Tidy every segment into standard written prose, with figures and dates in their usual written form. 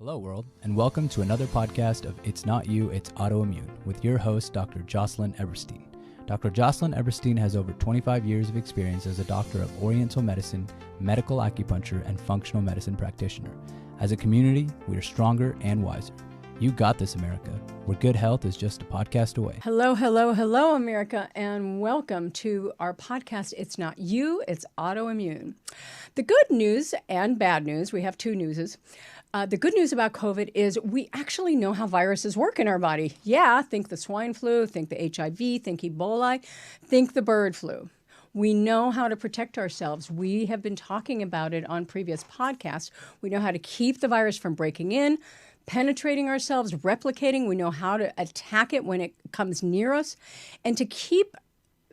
Hello, world, and welcome to another podcast of It's Not You, It's Autoimmune with your host, Dr. Jocelyne Eberstein. Dr. Jocelyne Eberstein has over 25 years of experience as a doctor of Oriental medicine, medical acupuncture, and functional medicine practitioner. As a community, we are stronger and wiser. You got this, America, where good health is just a podcast away. Hello, hello, hello, America, and welcome to our podcast, It's Not You, It's Autoimmune. The good news and bad news, we have two newses. The good news about COVID is we actually know how viruses work in our body. Yeah, think the swine flu, think the HIV, think Ebola, think the bird flu. We know how to protect ourselves. We have been talking about it on previous podcasts. We know how to keep the virus from breaking in, penetrating ourselves, replicating. We know how to attack it when it comes near us, and to keep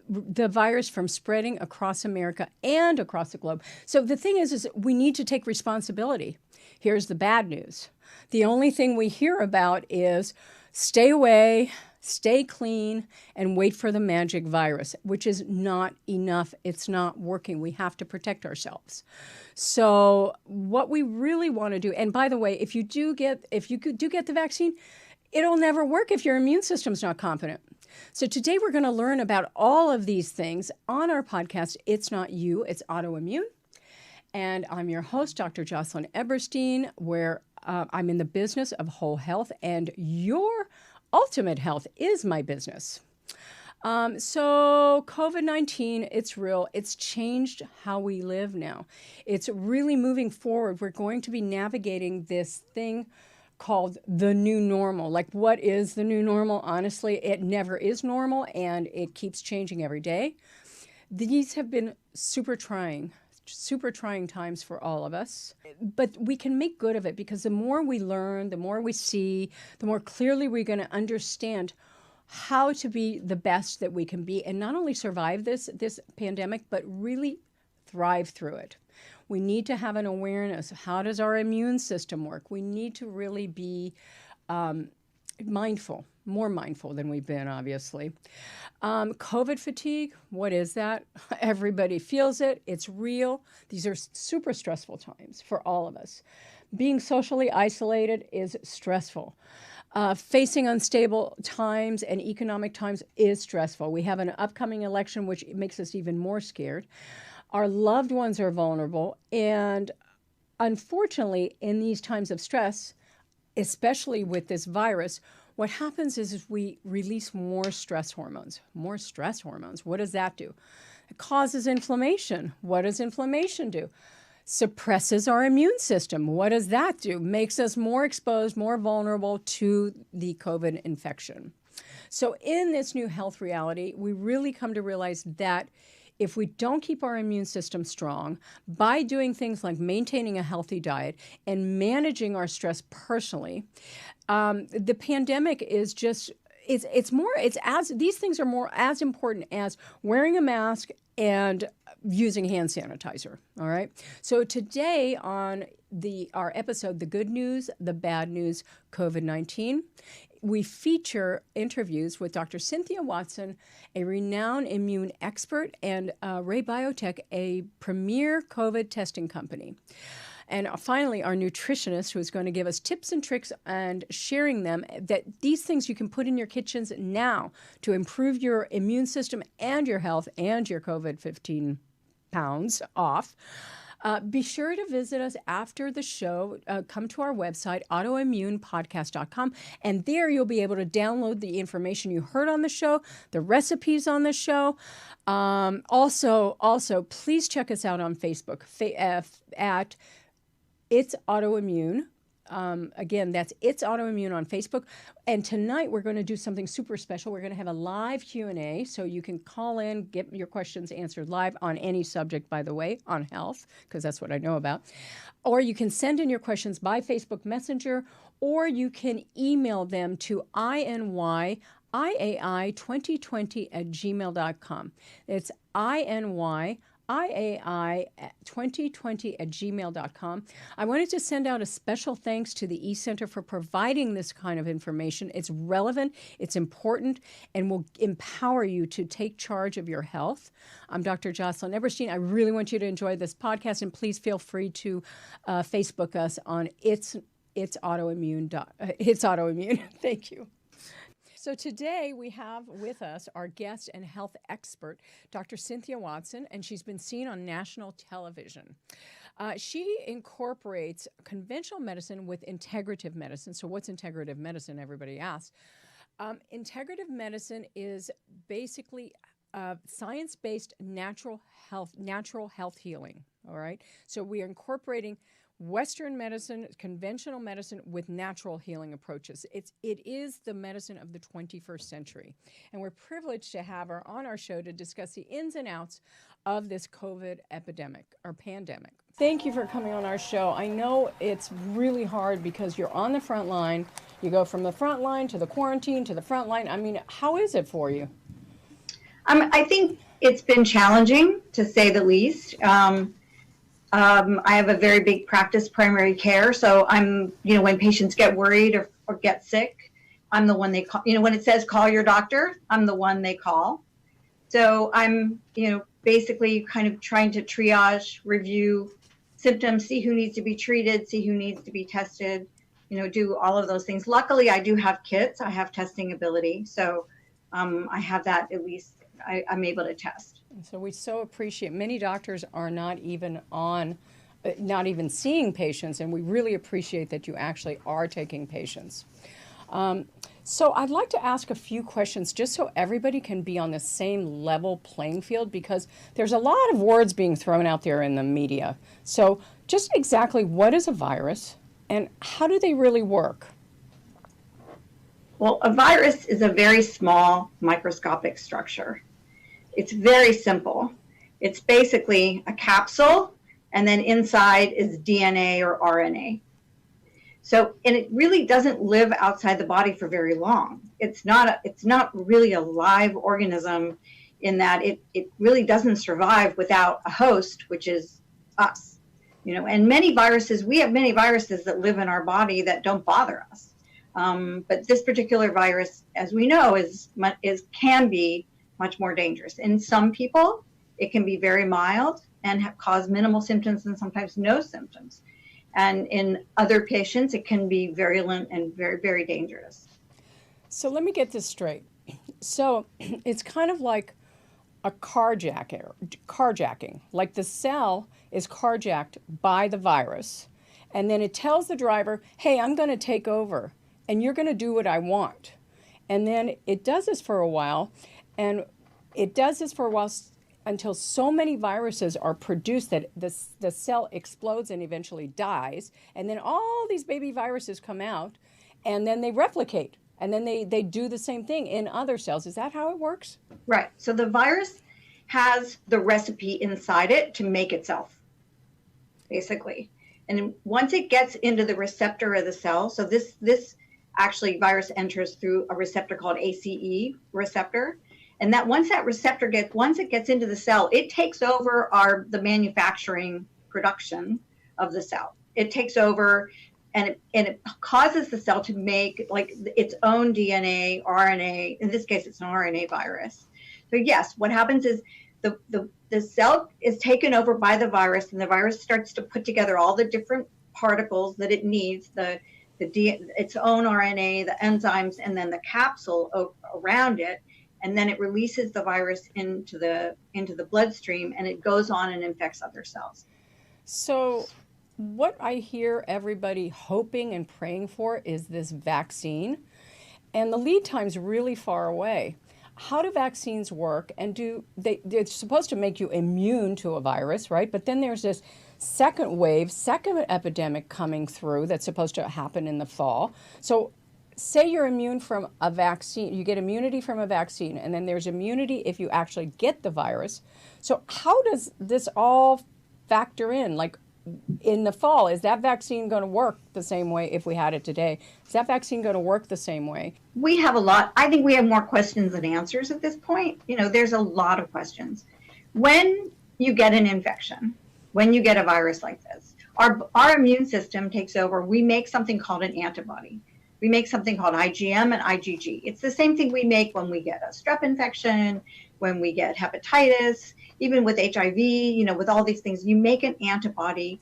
the virus from spreading across America and across the globe. So the thing is we need to take responsibility. Here's the bad news. The only thing we hear about is stay away, stay clean, and wait for the magic virus, which is not enough. It's not working. We have to protect ourselves. So what we really want to do, and by the way, if you do get the vaccine, it'll never work if your immune system's not competent. So today we're going to learn about all of these things on our podcast, It's Not You, It's Autoimmune. And I'm your host, Dr. Jocelyne Eberstein, where I'm in the business of whole health, and your ultimate health is my business. So COVID-19, it's real. It's changed how we live now. It's really moving forward. We're going to be navigating this thing called the new normal. Like, what is the new normal? Honestly, it never is normal, and it keeps changing every day. These have been super trying times for all of us. But we can make good of it, because the more we learn, the more we see, the more clearly we're going to understand how to be the best that we can be, and not only survive this pandemic, but really thrive through it. We need to have an awareness of how does our immune system work. We need to really be mindful, more mindful than we've been, obviously. COVID fatigue, what is that? Everybody feels it. It's real. These are super stressful times for all of us. Being socially isolated is stressful. Facing unstable times and economic times is stressful. We have an upcoming election, which makes us even more scared. Our loved ones are vulnerable. And unfortunately, in these times of stress, especially with this virus, what happens is we release more stress hormones. More stress hormones. What does that do? It causes inflammation. What does inflammation do? Suppresses our immune system. What does that do? Makes us more exposed, more vulnerable to the COVID infection. So in this new health reality, we really come to realize that if we don't keep our immune system strong by doing things like maintaining a healthy diet and managing our stress personally, the pandemic is just, these things are more as important as wearing a mask and using hand sanitizer, all right? So today on our episode, The Good News, The Bad News, COVID-19, we feature interviews with Dr. Cynthia Watson, a renowned immune expert, and Ray Biotech, a premier COVID testing company. And finally, our nutritionist, who is going to give us tips and tricks and sharing them, that these things you can put in your kitchens now to improve your immune system and your health and your COVID 15 pounds off. Be sure to visit us after the show. Come to our website, autoimmunepodcast.com, and there you'll be able to download the information you heard on the show, the recipes on the show. Also, please check us out on Facebook at It's Autoimmune. Again, that's It's Autoimmune on Facebook. And tonight we're going to do something super special. We're going to have a live Q&A, so you can call in, get your questions answered live on any subject, by the way, on health, because that's what I know about. Or you can send in your questions by Facebook Messenger, or you can email them to inyIAI2020@gmail.com. It's inyIAI2020@gmail.com. I wanted to send out a special thanks to the eCenter for providing this kind of information. It's relevant, it's important, and will empower you to take charge of your health. I'm Dr. Jocelyne Eberstein. I really want you to enjoy this podcast, and please feel free to Facebook us on It's It's Autoimmune. It's Autoimmune. Thank you. So today we have with us our guest and health expert, Dr. Cynthia Watson, and she's been seen on national television. She incorporates conventional medicine with integrative medicine. So what's integrative medicine, everybody asks? Integrative medicine is basically science-based natural health healing, all right? So we are incorporating Western medicine, conventional medicine with natural healing approaches. It is the medicine of the 21st century. And we're privileged to have her on our show to discuss the ins and outs of this COVID epidemic or pandemic. Thank you for coming on our show. I know it's really hard because you're on the front line. You go from the front line to the quarantine to the front line. I mean, how is it for you? I think it's been challenging, to say the least. I have a very big practice, primary care, so I'm, when patients get worried or get sick, I'm the one they call. When it says call your doctor, I'm the one they call. So I'm, basically kind of trying to triage, review symptoms, see who needs to be treated, see who needs to be tested, do all of those things. Luckily, I do have kits. I have testing ability, so I have that at least. I'm able to test. So we so appreciate, many doctors are not even seeing patients, and we really appreciate that you actually are taking patients. So I'd like to ask a few questions just so everybody can be on the same level playing field, because there's a lot of words being thrown out there in the media. So just exactly what is a virus and how do they really work? Well, a virus is a very small microscopic structure. It's very simple. It's basically a capsule, and then inside is DNA or RNA. So, and it really doesn't live outside the body for very long. It's not really a live organism in that it really doesn't survive without a host, which is us. And many viruses, we have many viruses that live in our body that don't bother us. But this particular virus, as we know, can be much more dangerous. In some people, it can be very mild and cause minimal symptoms and sometimes no symptoms. And in other patients, it can be virulent and very, very dangerous. So let me get this straight. So it's kind of like a carjacking. Like the cell is carjacked by the virus, and then it tells the driver, hey, I'm going to take over, and you're going to do what I want. And then it does this for a while, and it does this for a while until so many viruses are produced that the cell explodes and eventually dies. And then all these baby viruses come out, and then they replicate. And then they do the same thing in other cells. Is that how it works? Right. So the virus has the recipe inside it to make itself, basically. And once it gets into the receptor of the cell, so this actually virus enters through a receptor called ACE receptor. And that once it gets into the cell, it takes over the manufacturing production of the cell. It takes over and it causes the cell to make like its own DNA, RNA. In this case, it's an RNA virus. So yes, what happens is the cell is taken over by the virus, and the virus starts to put together all the different particles that it needs, its own RNA, the enzymes, and then the capsule around it. And then it releases the virus into the bloodstream, and it goes on and infects other cells. So what I hear everybody hoping and praying for is this vaccine, and the lead time's really far away. How do vaccines work? And they're supposed to make you immune to a virus, right? But then there's this second epidemic coming through that's supposed to happen in the fall. So say you're immune from a vaccine, you get immunity from a vaccine, and then there's immunity if you actually get the virus. So how does this all factor in? Like in the fall, is that vaccine going to work the same way if we had it today? Is that vaccine going to work the same way? I think we have more questions than answers at this point. There's a lot of questions. When you get an infection, when you get a virus like this, our immune system takes over. We make something called an antibody. We make something called IgM and IgG. It's the same thing we make when we get a strep infection, when we get hepatitis, even with HIV, with all these things. You make an antibody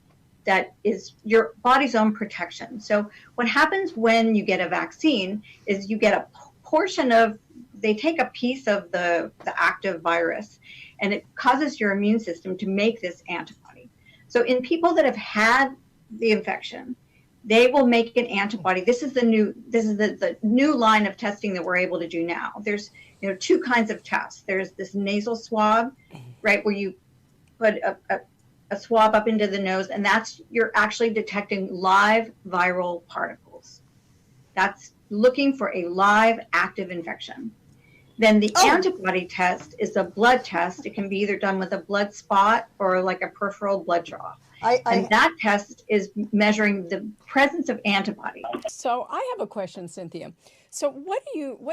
that is your body's own protection. So what happens when you get a vaccine is you get a portion of, they take a piece of the active virus, and it causes your immune system to make this antibody. So in people that have had the infection, they will make an antibody. This is the new line of testing that we're able to do now. There's two kinds of tests. There's this nasal swab, right, where you put a swab up into the nose, and you're actually detecting live viral particles. That's looking for a live active infection. Then the antibody test is a blood test. It can be either done with a blood spot or like a peripheral blood draw. And that test is measuring the presence of antibody. So I have a question, Cynthia. So what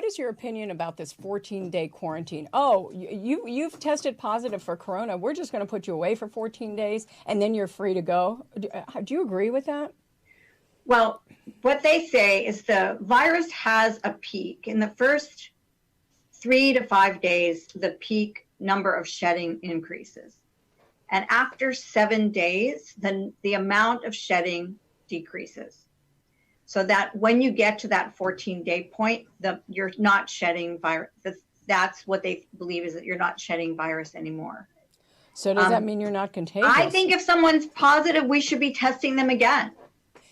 is your opinion about this 14-day quarantine? Oh, you've tested positive for corona. We're just going to put you away for 14 days and then you're free to go. Do you agree with that? Well, what they say is the virus has a peak. In the first 3 to 5 days, the peak number of shedding increases. And after 7 days, then the amount of shedding decreases. So that when you get to that 14-day point, you're not shedding virus. That's what they believe, is that you're not shedding virus anymore. So does that mean you're not contagious? I think if someone's positive, we should be testing them again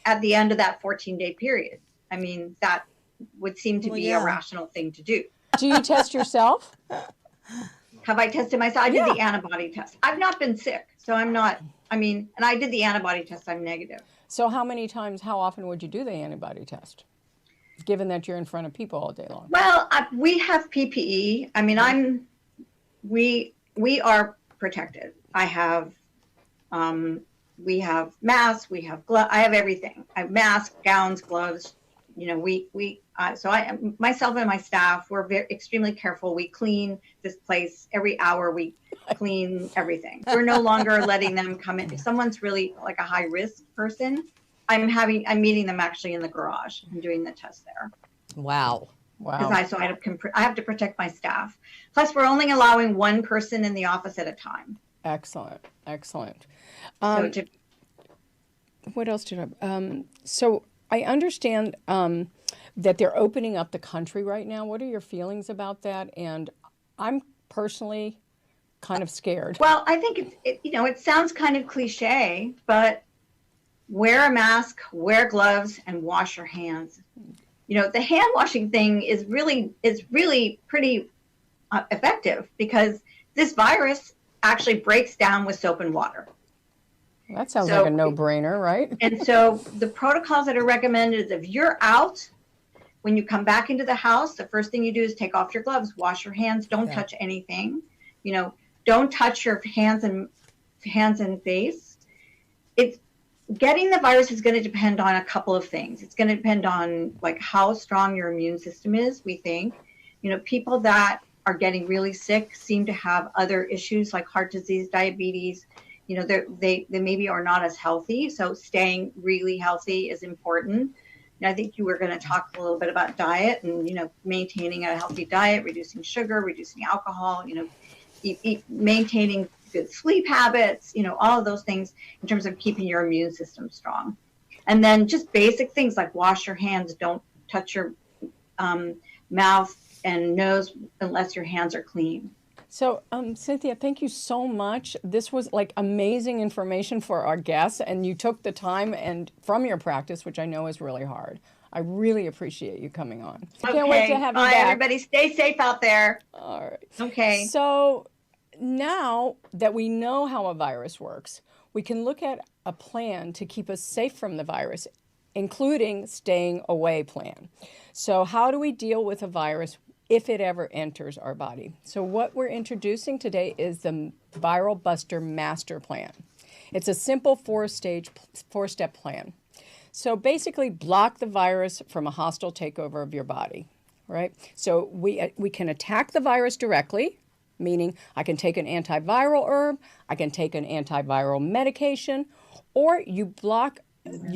at the end of that 14-day period. I mean, that would seem to be a rational thing to do. Do you test yourself? Have I tested myself? I did the antibody test. I've not been sick, so I'm not, and I did the antibody test, I'm negative. So how often would you do the antibody test, given that you're in front of people all day long? Well, we have PPE. I mean, we are protected. I have, we have masks, we have gloves, I have everything. I have masks, gowns, gloves. Myself and my staff, we're extremely careful. We clean this place every hour. We clean everything. We're no longer letting them come in. If someone's really like a high risk person, I'm meeting them actually in the garage and doing the test there. Wow. Because I have to protect my staff. Plus, we're only allowing one person in the office at a time. Excellent. What else did I? So I understand that they're opening up the country right now. What are your feelings about that? And I'm personally kind of scared. Well, I think it sounds kind of cliche, but wear a mask, wear gloves, and wash your hands. The hand washing thing is really pretty effective, because this virus actually breaks down with soap and water. That sounds like a no-brainer, right? And so the protocols that are recommended is, if you're out, when you come back into the house, the first thing you do is take off your gloves, wash your hands, don't touch anything. Don't touch your hands and face. It's getting the virus is going to depend on a couple of things. It's going to depend on like how strong your immune system is, we think. People that are getting really sick seem to have other issues like heart disease, diabetes. They maybe are not as healthy. So staying really healthy is important. And I think you were going to talk a little bit about diet and, maintaining a healthy diet, reducing sugar, reducing alcohol, maintaining good sleep habits, all of those things in terms of keeping your immune system strong. And then just basic things like wash your hands, don't touch your mouth and nose unless your hands are clean. So, Cynthia, thank you so much. This was like amazing information for our guests, and you took the time and from your practice, which I know is really hard. I really appreciate you coming on. I can't wait to have you back. Everybody, stay safe out there. All right. Okay. So now that we know how a virus works, we can look at a plan to keep us safe from the virus, including staying away plan. So how do we deal with a virus if it ever enters our body? So what we're introducing today is the Viral Buster Master Plan. It's a simple four-step plan. So basically block the virus from a hostile takeover of your body, right? So we can attack the virus directly, meaning I can take an antiviral herb, I can take an antiviral medication, or you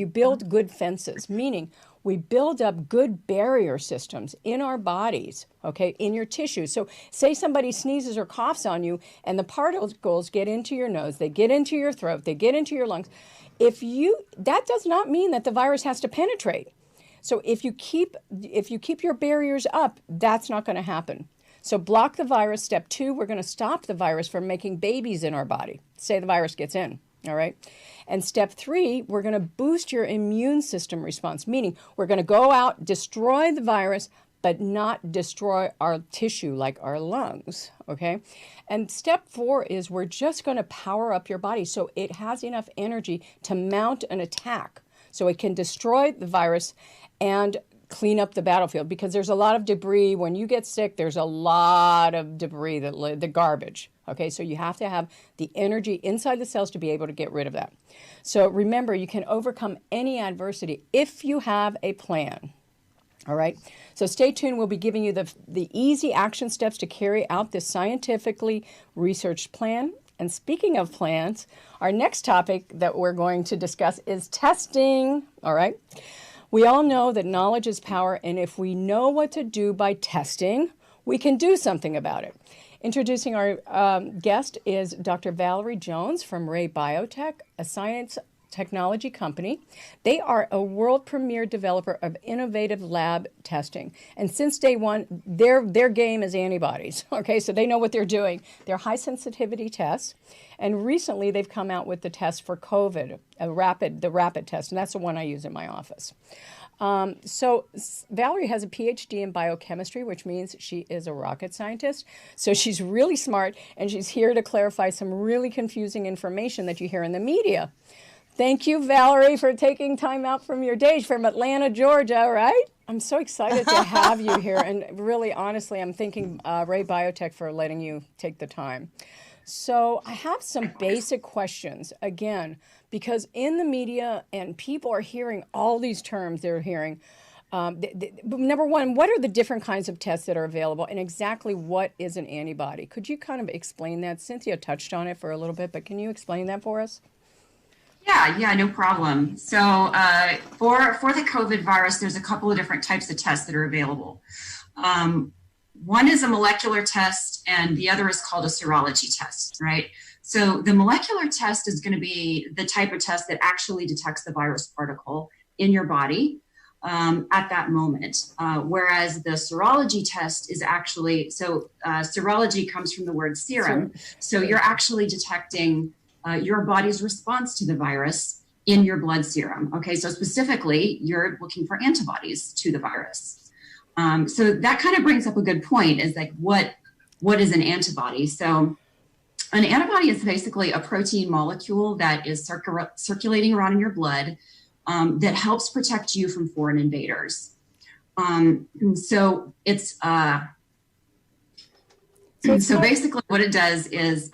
build good fences, meaning we build up good barrier systems in our bodies, okay, in your tissues. So say somebody sneezes or coughs on you and the particles get into your nose, they get into your throat, they get into your lungs. that does not mean that the virus has to penetrate. So if you keep your barriers up, that's not going to happen. So block the virus. Step 2, we're going to stop the virus from making babies in our body. Say the virus gets in, all right? And step 3, we're going to boost your immune system response, meaning we're going to go out, destroy the virus, but not destroy our tissue like our lungs, okay? And step 4 is we're just going to power up your body so it has enough energy to mount an attack, so it can destroy the virus and clean up the battlefield, because there's a lot of debris. When you get sick, there's a lot of debris, the garbage. Okay, so you have to have the energy inside the cells to be able to get rid of that. So remember, you can overcome any adversity if you have a plan. All right, so stay tuned. We'll be giving you the easy action steps to carry out this scientifically researched plan. And speaking of plans, our next topic that we're going to discuss is testing. All right. We all know that knowledge is power, and if we know what to do by testing, we can do something about it. Introducing our guest is Dr. Valerie Jones from Ray Biotech, a science technology company. They are a world premier developer of innovative lab testing. And since day one, their game is antibodies. Okay, so they know what they're doing. They're high sensitivity tests. And recently they've come out with the test for COVID, the rapid test, and that's the one I use in my office. So Valerie has a PhD in biochemistry, which means she is a rocket scientist. So she's really smart, and she's here to clarify some really confusing information that you hear in the media. Thank you, Valerie, for taking time out from your day from Atlanta, Georgia, right? I'm so excited to have you here. And really, honestly, I'm thanking Ray Biotech for letting you take the time. So I have some basic questions, again, because in the media and people are hearing all these terms they're hearing. Number one, what are the different kinds of tests that are available, and exactly what is an antibody? Could you kind of explain that? Cynthia touched on it for a little bit, but can you explain that for us? Yeah, no problem. So for the COVID virus, there's a couple of different types of tests that are available. One is a molecular test, and the other is called a serology test, right? So the molecular test is going to be the type of test that actually detects the virus particle in your body at that moment. Whereas the serology test is actually, serology comes from the word serum. So you're actually detecting your body's response to the virus in your blood serum. Okay, so specifically, you're looking for antibodies to the virus. So that kind of brings up a good point, is like, what is an antibody? So an antibody is basically a protein molecule that is circulating around in your blood that helps protect you from foreign invaders. So basically what it does is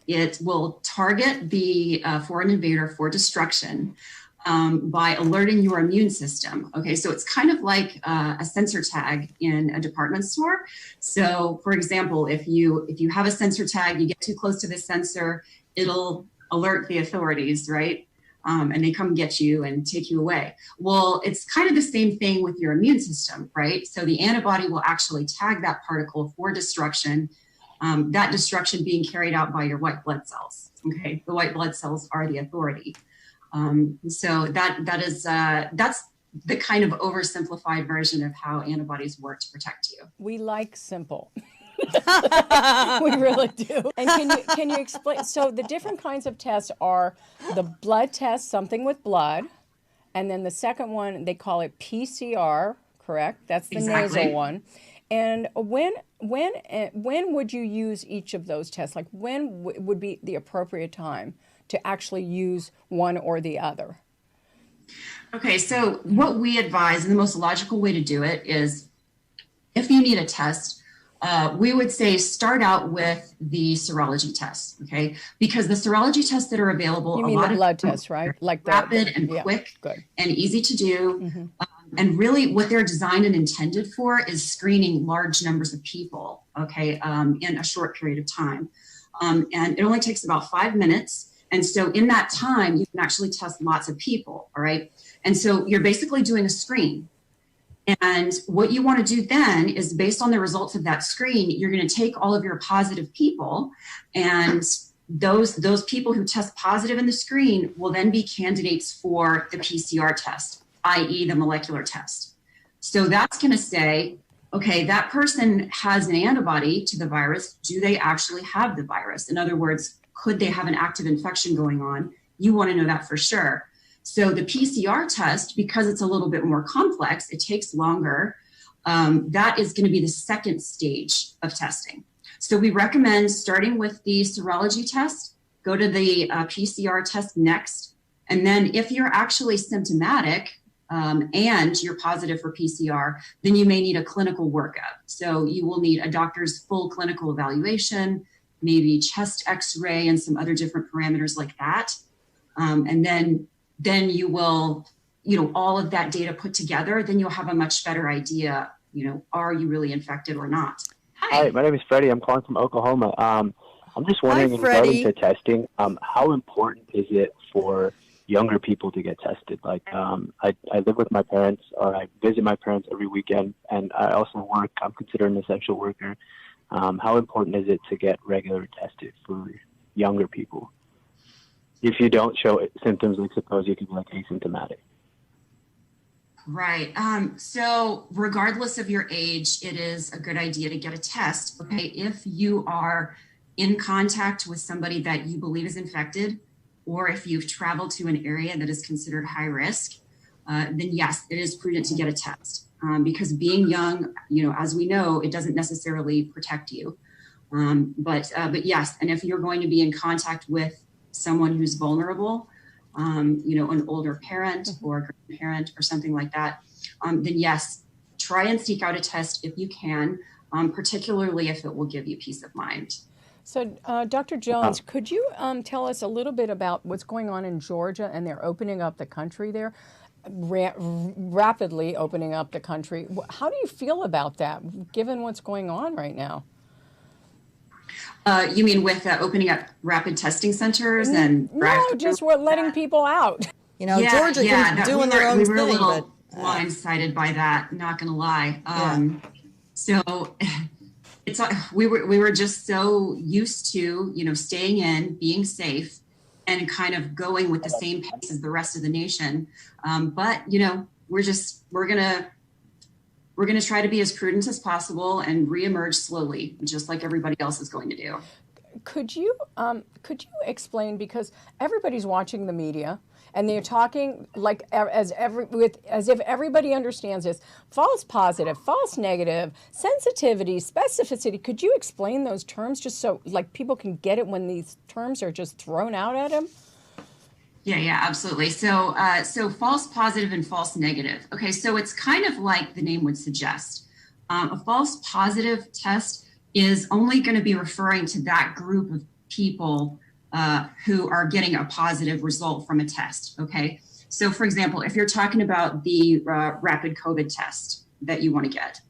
it will target the foreign invader for destruction by alerting your immune system. Okay, so it's kind of like a sensor tag in a department store. So, for example, if you have a sensor tag, you get too close to the sensor, it'll alert the authorities, right? And they come get you and take you away. Well, it's kind of the same thing with your immune system, right? So the antibody will actually tag that particle for destruction. That destruction being carried out by your white blood cells. Okay, the white blood cells are the authority. So that's the kind of oversimplified version of how antibodies work to protect you. We like simple. We really do. And can you explain? So the different kinds of tests are the blood test, something with blood, and then the second one they call it PCR. Correct? That's the nasal one. And when would you use each of those tests? Like when would be the appropriate time to actually use one or the other? Okay, so what we advise, and the most logical way to do it is, if you need a test, we would say start out with the serology test, okay? Because the serology tests that are available, you mean the blood tests, right? Like rapid and quick and easy to do. Mm-hmm. And really what they're designed and intended for is screening large numbers of people, okay, in a short period of time. And it only takes about 5 minutes. And so in that time, you can actually test lots of people, all right? And so you're basically doing a screen. And what you want to do then is, based on the results of that screen, you're going to take all of your positive people and those people who test positive in the screen will then be candidates for the PCR test, i.e. the molecular test. So that's going to say, okay, that person has an antibody to the virus. Do they actually have the virus? In other words, could they have an active infection going on? You want to know that for sure. So the PCR test, because it's a little bit more complex, it takes longer. That is going to be the second stage of testing. So we recommend starting with the serology test, go to the PCR test next. And then if you're actually symptomatic and you're positive for PCR, then you may need a clinical workup. So you will need a doctor's full clinical evaluation, maybe chest x-ray and some other different parameters like that. And then you will, all of that data put together, then you'll have a much better idea, are you really infected or not? Hi, my name is Freddie. I'm calling from Oklahoma. I'm just wondering, regarding to testing, how important is it for younger people to get tested? Like, I live with my parents, or I visit my parents every weekend, and I also work. I'm considered an essential worker. How important is it to get regular tested for younger people? If you don't show symptoms, like suppose you can be like asymptomatic. Right. So regardless of your age, it is a good idea to get a test. Okay. If you are in contact with somebody that you believe is infected, or if you've traveled to an area that is considered high risk, then yes, it is prudent to get a test. Because being young, as we know, it doesn't necessarily protect you. But yes, and if you're going to be in contact with someone who's vulnerable, an older parent or a grandparent or something like that, then yes, try and seek out a test if you can, particularly if it will give you peace of mind. So, Dr. Jones, could you tell us a little bit about what's going on in Georgia, and they're opening up the country there, rapidly opening up the country. How do you feel about that, given what's going on right now? You mean with opening up rapid testing centers and just we're letting people out. Georgia doing their own thing. We were a little blindsided by that. Not going to lie. So we were just so used to staying in, being safe, and kind of going with the same pace as the rest of the nation. But we're gonna try to be as prudent as possible and reemerge slowly, just like everybody else is going to do. Could you explain, because everybody's watching the media and they're talking like as if everybody understands this: false positive, false negative, sensitivity, specificity. Could you explain those terms just so like people can get it when these terms are just thrown out at them? Yeah, absolutely. So false positive and false negative. Okay, so it's kind of like the name would suggest. A false positive test is only going to be referring to that group of people who are getting a positive result from a test. Okay, so for example, if you're talking about the rapid COVID test that you want to get,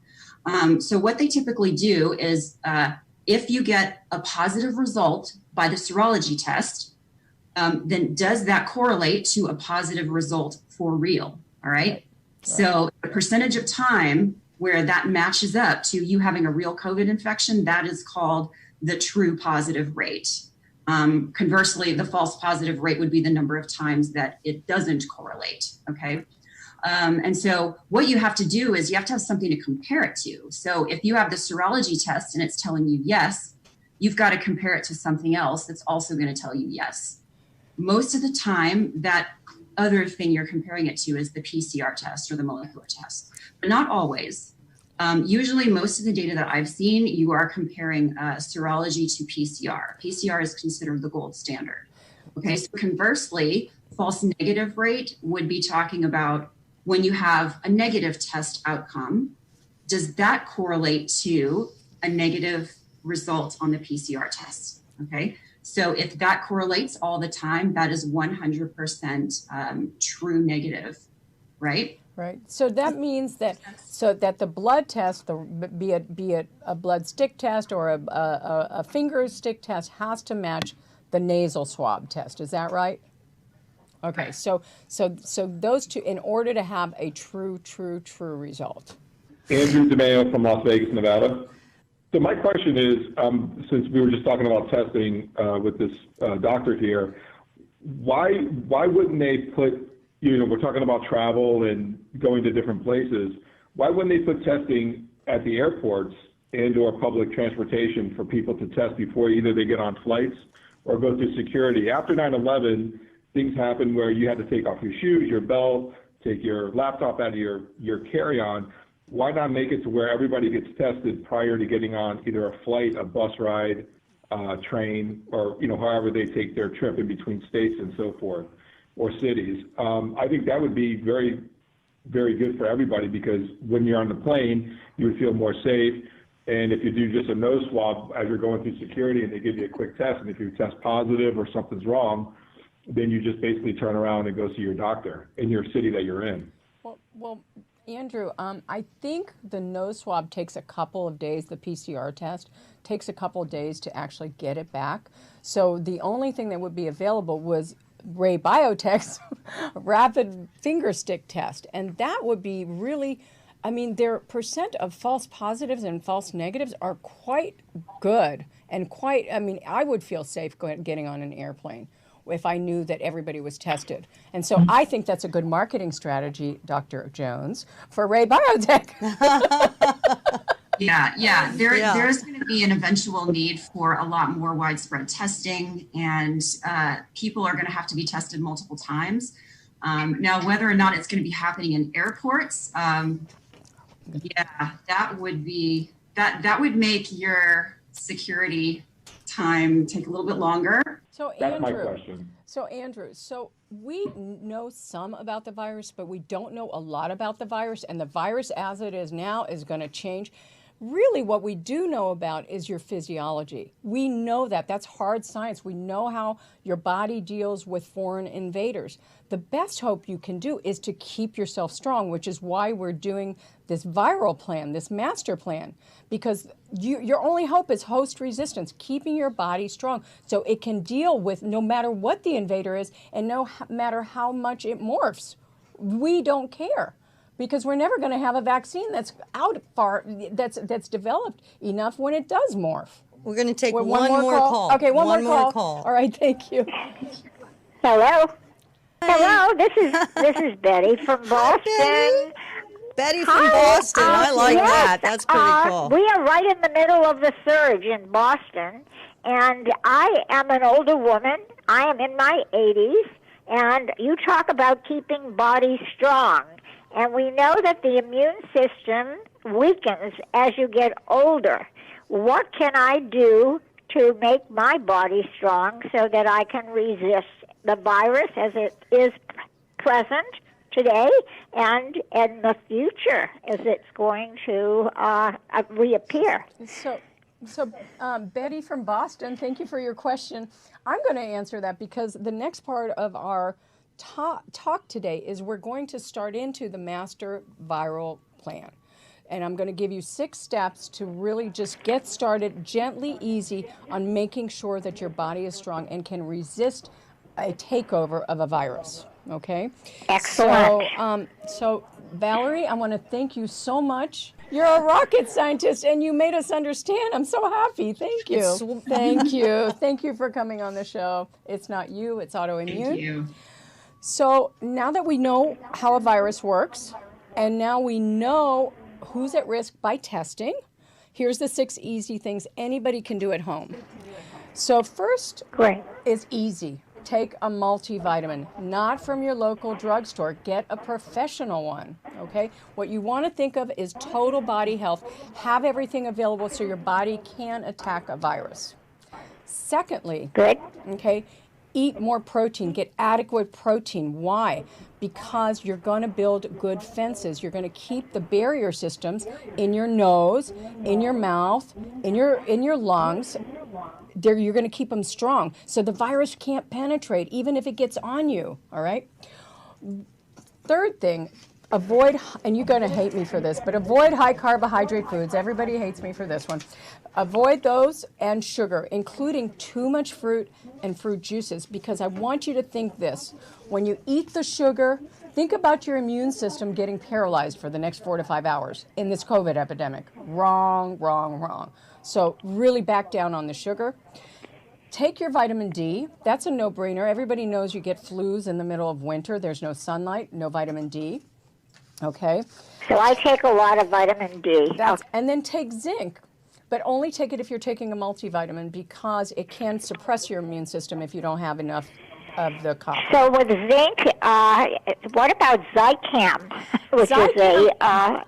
so what they typically do is if you get a positive result by the serology test, then does that correlate to a positive result for real? All right. So the percentage of time where that matches up to you having a real COVID infection, that is called the true positive rate. Conversely, the false positive rate would be the number of times that it doesn't correlate. Okay. And so what you have to do is you have to have something to compare it to. So if you have the serology test and it's telling you yes, you've got to compare it to something else that's also going to tell you yes. Most of the time, that other thing you're comparing it to is the PCR test or the molecular test, but not always. Usually, most of the data that I've seen, you are comparing serology to PCR. PCR is considered the gold standard. Okay, so conversely, false negative rate would be talking about when you have a negative test outcome, does that correlate to a negative result on the PCR test? Okay. So if that correlates all the time, that is 100% true negative, right? Right. So that means that the blood test, be it a blood stick test or a finger stick test, has to match the nasal swab test. Is that right? Okay. So those two, in order to have a true result. Andrew DeMeo from Las Vegas, Nevada. So my question is, since we were just talking about testing with this doctor here, why wouldn't they put, we're talking about travel and going to different places, why wouldn't they put testing at the airports and/or public transportation for people to test before either they get on flights or go through security? After 9/11, things happened where you had to take off your shoes, your belt, take your laptop out of your carry-on. Why not make it to where everybody gets tested prior to getting on either a flight, a bus ride, train, or however they take their trip in between states and so forth, or cities? I think that would be very, very good for everybody, because when you're on the plane, you would feel more safe. And if you do just a nose swab as you're going through security and they give you a quick test, and if you test positive or something's wrong, then you just basically turn around and go see your doctor in your city that you're in. Well, Andrew, I think the nose swab takes a couple of days, the PCR test takes a couple of days to actually get it back. So the only thing that would be available was Ray Biotech's rapid finger stick test. And that would be really, their percent of false positives and false negatives are quite good and I would feel safe getting on an airplane if I knew that everybody was tested. And so I think that's a good marketing strategy, Dr. Jones, for Ray Biotech. There's going to be an eventual need for a lot more widespread testing, and people are going to have to be tested multiple times. Now, whether or not it's going to be happening in airports, that would make your security time take a little bit longer. That's my question. Andrew, we know some about the virus, but we don't know a lot about the virus, and the virus as it is now is going to change. Really, what we do know about is your physiology. We know that. That's hard science. We know how your body deals with foreign invaders. The best hope you can do is to keep yourself strong, which is why we're doing this viral plan, this master plan, because your only hope is host resistance, keeping your body strong so it can deal with no matter what the invader is and no matter how much it morphs. We don't care, because we're never going to have a vaccine that's that's developed enough when it does morph. We're going to take one more call. Okay, one more call. All right, thank you. Hello. Hello, this is Betty from Boston. Betty from Boston. I like that. That's pretty cool. We are right in the middle of the surge in Boston, and I am an older woman. I am in my 80s, and you talk about keeping body strong. And we know that the immune system weakens as you get older. What can I do to make my body strong so that I can resist the virus as it is present today and in the future as it's going to reappear? So Betty from Boston, thank you for your question. I'm going to answer that because the next part of our talk today is we're going to start into the master viral plan. And I'm going to give you 6 steps to really just get started gently, easy on making sure that your body is strong and can resist a takeover of a virus. Okay? Excellent. So Valerie, I want to thank you so much. You're a rocket scientist and you made us understand. I'm so happy. Thank you. Thank you. Thank you for coming on the show. It's not you, it's Autoimmune. Thank you. So now that we know how a virus works, and now we know who's at risk by testing, here's the 6 easy things anybody can do at home. So first is easy. Take a multivitamin, not from your local drugstore. Get a professional one, okay? What you want to think of is total body health. Have everything available so your body can attack a virus. Secondly, okay, eat more protein. Get adequate protein. Why? Because you're going to build good fences. You're going to keep the barrier systems in your nose, in your mouth, in your lungs. You're going to keep them strong so the virus can't penetrate even if it gets on you, all right? Third thing, avoid, and you're going to hate me for this, but avoid high carbohydrate foods. Everybody hates me for this one. Avoid those and sugar, including too much fruit and fruit juices, because I want you to think this. When you eat the sugar, Think about your immune system getting paralyzed for the next 4 to 5 hours in this COVID epidemic. Wrong, wrong, wrong. So really back down on the sugar. Take your vitamin D. That's a no-brainer. Everybody knows you get flus in the middle of winter. There's no sunlight, no vitamin D. Okay? So I take a lot of vitamin D. And then take zinc. But only take it if you're taking a multivitamin, because it can suppress your immune system if you don't have enough of the copper. So with zinc, what about Zicam, which is a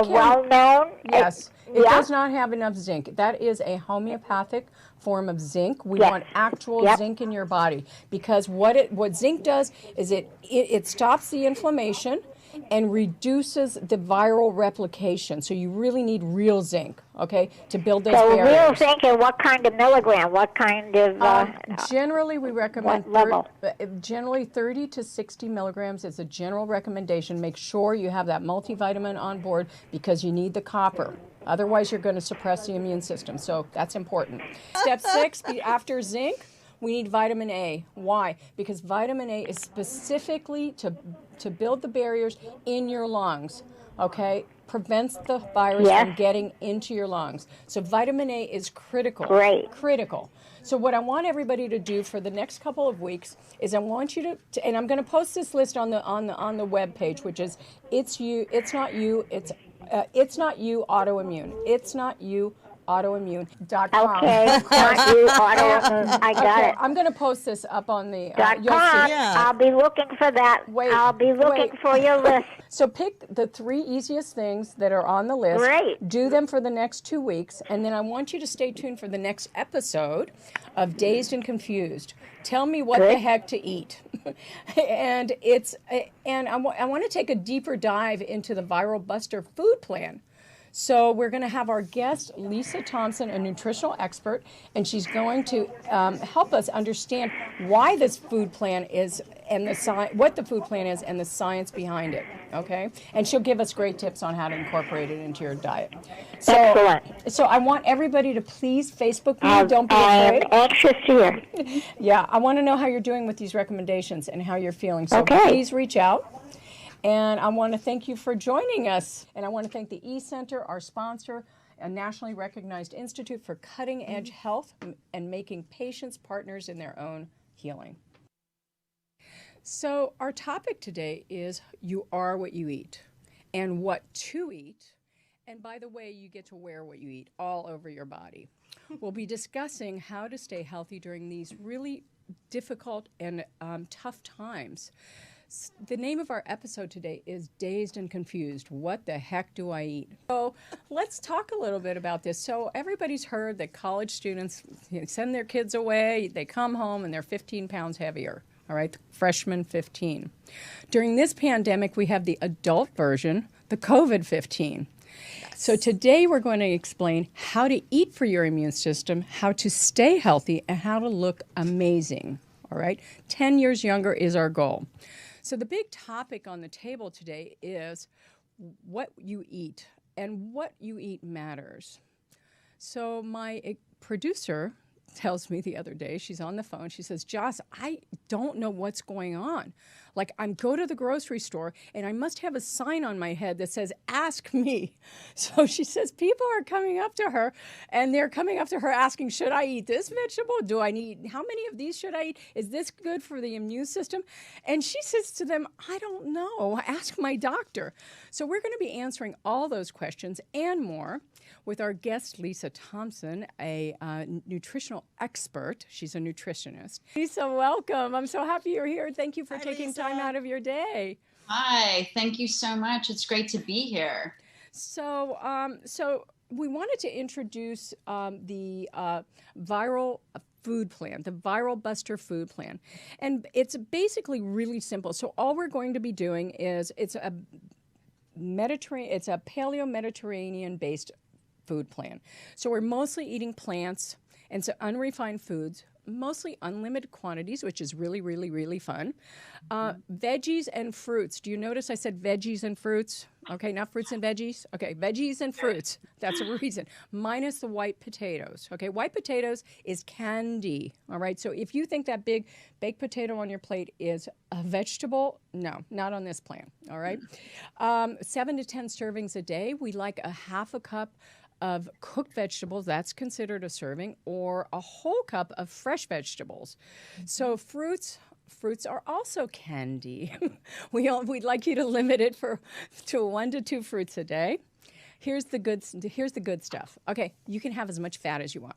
well-known? Yes, it does not have enough zinc. That is a homeopathic form of zinc. We want actual zinc in your body, because what zinc does is it stops the inflammation and reduces the viral replication. So you really need real zinc, okay, to build those barriers. So real zinc, and what kind of milligram? What kind of... generally, we recommend generally 30 to 60 milligrams is a general recommendation. Make sure you have that multivitamin on board, because you need the copper. Otherwise, you're going to suppress the immune system. So that's important. Step 6, after zinc, we need vitamin A. Why? Because vitamin A is specifically to build the barriers in your lungs, okay? Prevents the virus from getting into your lungs. So vitamin A is critical. Great. Critical. So what I want everybody to do for the next couple of weeks is I want you to and I'm going to post this list on the web page, which is It's Not You Autoimmune. It's Not You Autoimmune.com. Okay, Not You Autoimmune. I got it. I'm going to post this up on the .com. I'll be looking for that. I'll be looking for your list. So pick the 3 easiest things that are on the list. Great. Do them for the next 2 weeks, and then I want you to stay tuned for the next episode of Dazed and Confused. Tell me what the heck to eat. and I want to take a deeper dive into the Viral Buster food plan. So we're going to have our guest, Lisa Thompson, a nutritional expert, and she's going to help us understand why this food plan is and what the food plan is and the science behind it, okay? And she'll give us great tips on how to incorporate it into your diet. So, excellent. So I want everybody to please Facebook me. Don't be afraid. I'm anxious here. Yeah, I want to know how you're doing with these recommendations and how you're feeling. So please reach out. And I want to thank you for joining us. And I want to thank the E-Center, our sponsor, a nationally recognized institute for cutting-edge health and making patients partners in their own healing. So our topic today is you are what you eat and what to eat. And by the way, you get to wear what you eat all over your body. We'll be discussing how to stay healthy during these really difficult and tough times. The name of our episode today is Dazed and Confused. What the heck do I eat? So let's talk a little bit about this. So everybody's heard that college students send their kids away, they come home, and they're 15 pounds heavier. All right, freshman 15. During this pandemic, we have the adult version, the COVID-15. So today we're going to explain how to eat for your immune system, how to stay healthy, and how to look amazing. All right, 10 years younger is our goal. So the big topic on the table today is what you eat, and what you eat matters. So my producer tells me the other day, she's on the phone, she says, Joss, I don't know what's going on. Like, I go to the grocery store and I must have a sign on my head that says, ask me. So she says, people are coming up to her and they're coming up to her asking, should I eat this vegetable? Do I need, how many of these should I eat? Is this good for the immune system? And she says to them, I don't know, ask my doctor. So we're going to be answering all those questions and more with our guest, Lisa Thompson, a nutritional expert. She's a nutritionist. Lisa, welcome. I'm so happy you're here. Thank you for taking time out of your day. Hi, thank you so much. It's great to be here. So we wanted to introduce the viral food plan, the Viral Buster food plan. And it's basically really simple. So all we're going to be doing is it's a Paleo Mediterranean based food plan. So we're mostly eating plants And so unrefined foods, mostly unlimited quantities, which is really, really, really fun. Veggies and fruits. Do you notice I said veggies and fruits? Okay, not fruits and veggies. Okay, veggies and fruits. That's a reason. Minus the white potatoes. Okay, white potatoes is candy. All right, so if you think that big baked potato on your plate is a vegetable, no, not on this plan. All right, 7 to 10 servings a day. We like a half a cup of cooked vegetables, that's considered a serving, or a whole cup of fresh vegetables. So fruits are also candy. We'd like you to limit it to 1 to 2 fruits a day. Here's the good stuff. Okay, you can have as much fat as you want.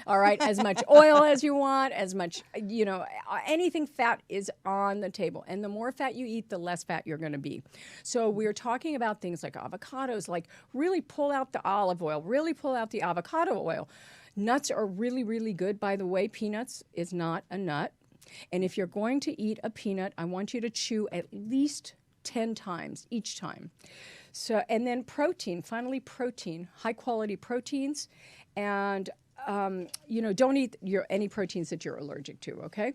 All right, as much oil as you want, as much, anything fat is on the table. And the more fat you eat, the less fat you're going to be. So we're talking about things like avocados, like really pull out the olive oil, really pull out the avocado oil. Nuts are really, really good. By the way, peanuts is not a nut. And if you're going to eat a peanut, I want you to chew at least 10 times each time. So, and then protein, finally protein, high quality proteins, and don't eat any proteins that you're allergic to, okay?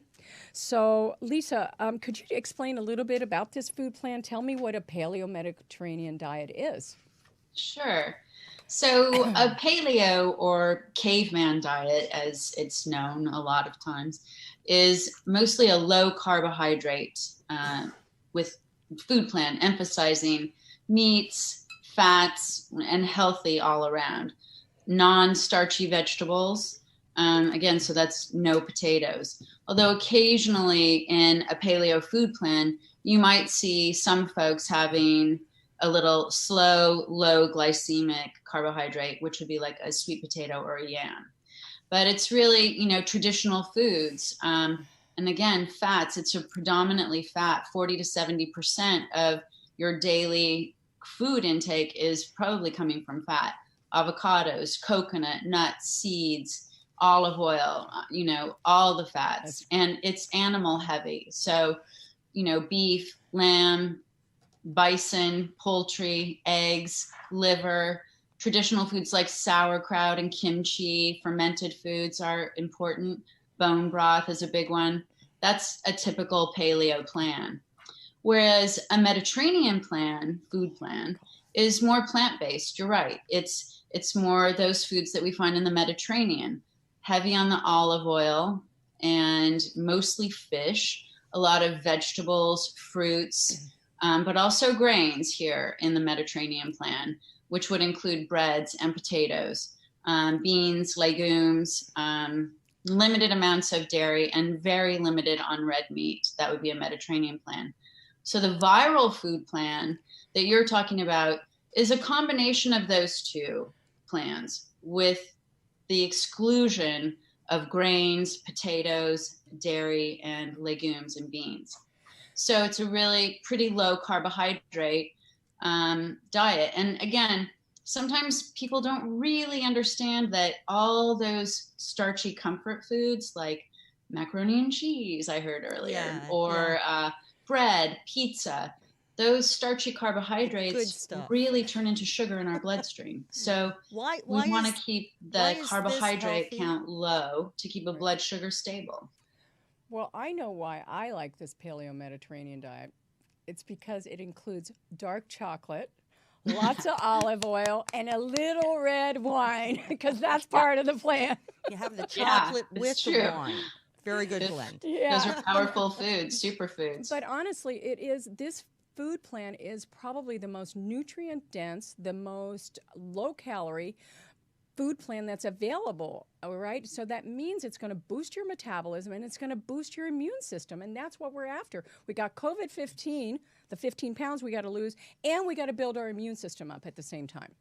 So, Lisa, could you explain a little bit about this food plan? Tell me what a Paleo Mediterranean diet is. Sure. So a paleo or caveman diet, as it's known a lot of times, is mostly a low carbohydrate with food plan emphasizing meats, fats, and healthy all around. Non-starchy vegetables, again, so that's no potatoes. Although occasionally in a paleo food plan, you might see some folks having a little slow, low glycemic carbohydrate, which would be like a sweet potato or a yam. But it's really, traditional foods. And again, fats, it's a predominantly fat. 40 to 70% of your daily food intake is probably coming from fat. Avocados, coconut, nuts, seeds, olive oil, all the fats. And it's animal heavy. So, beef, lamb, bison, poultry, eggs, liver. Traditional foods like sauerkraut and kimchi, fermented foods are important. Bone broth is a big one. That's a typical paleo plan. Whereas a Mediterranean food plan, is more plant-based. You're right. It's more those foods that we find in the Mediterranean, heavy on the olive oil and mostly fish, a lot of vegetables, fruits, but also grains here in the Mediterranean plan, which would include breads and potatoes, beans, legumes, limited amounts of dairy, and very limited on red meat. That would be a Mediterranean plan. So the viral food plan that you're talking about is a combination of those two plans with the exclusion of grains, potatoes, dairy, and legumes and beans. So it's a really pretty low carbohydrate diet. And again, sometimes people don't really understand that all those starchy comfort foods like macaroni and cheese, I heard earlier, bread, pizza, those starchy carbohydrates really turn into sugar in our bloodstream. So we want to keep the carbohydrate count low to keep a blood sugar stable. Well, I know why I like this Paleo Mediterranean diet. It's because it includes dark chocolate, lots of olive oil, and a little red wine, because that's part of the plan. You have the chocolate with the wine. Very good blend. Yeah. Those are powerful foods, superfoods. But honestly, this food plan is probably the most nutrient dense, the most low calorie food plan that's available, all right? So that means it's going to boost your metabolism and it's going to boost your immune system, and that's what we're after. We got COVID-15, the 15 pounds we got to lose, and we got to build our immune system up at the same time.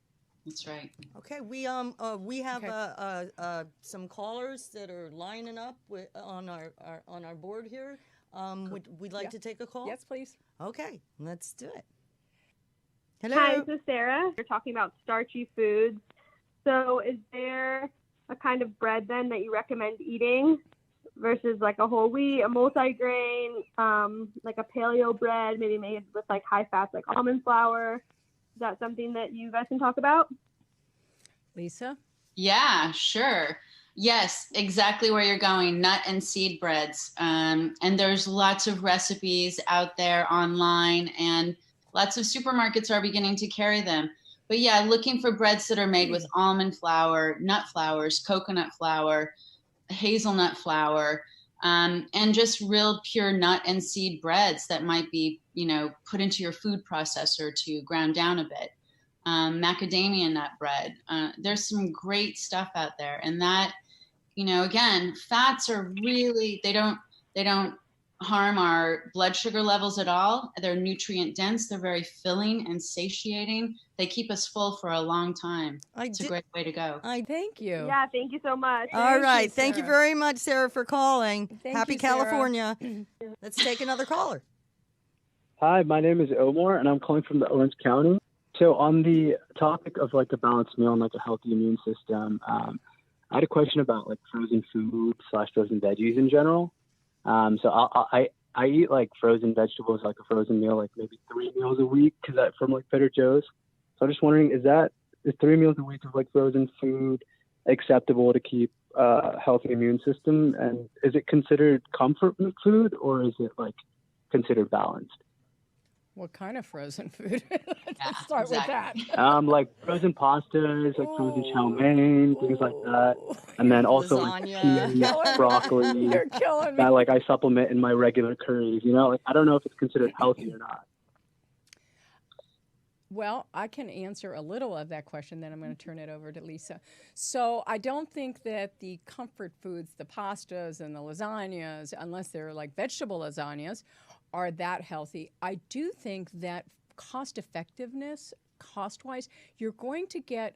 That's right. Okay, we have some callers that are lining up on our board here. Would we like to take a call? Yes, please. Okay, let's do it. Hello. Hi, this is Sarah. You're talking about starchy foods. So is there a kind of bread then that you recommend eating versus like a whole wheat, a multigrain, like a paleo bread, maybe made with like high fats like almond flour? Is that something that you guys can talk about? Lisa? Yeah, sure. Yes, exactly where you're going, nut and seed breads. And there's lots of recipes out there online, and lots of supermarkets are beginning to carry them. But yeah, looking for breads that are made with almond flour, nut flours, coconut flour, hazelnut flour, and just real pure nut and seed breads that might be, put into your food processor to ground down a bit. Macadamia nut bread. There's some great stuff out there, and that, again, fats are really, they don't harm our blood sugar levels at all. They're nutrient dense. They're very filling and satiating. They keep us full for a long time. It's a great way to go. Thank you. Yeah, thank you so much. All right. Thank you very much, Sarah, for calling. Happy California. Let's take another caller. Hi, my name is Omar, and I'm calling from the Orange County. So on the topic of like a balanced meal and like a healthy immune system, I had a question about like frozen food / frozen veggies in general. So I eat like frozen vegetables, like a frozen meal, like maybe 3 meals a week, from like Trader Joe's. So I'm just wondering, is 3 meals a week of like frozen food acceptable to keep a healthy immune system? And is it considered comfort food, or is it like considered balanced? What kind of frozen food? Let's start with that. Like frozen pastas, like frozen chow mein, things like that. And then also like peas, broccoli. You're killing me. That like I supplement in my regular curries. Like I don't know if it's considered healthy or not. Well, I can answer a little of that question, then I'm going to turn it over to Lisa. So I don't think that the comfort foods, the pastas and the lasagnas, unless they're like vegetable lasagnas, are that healthy. I do think that cost effectiveness, cost-wise, you're going to get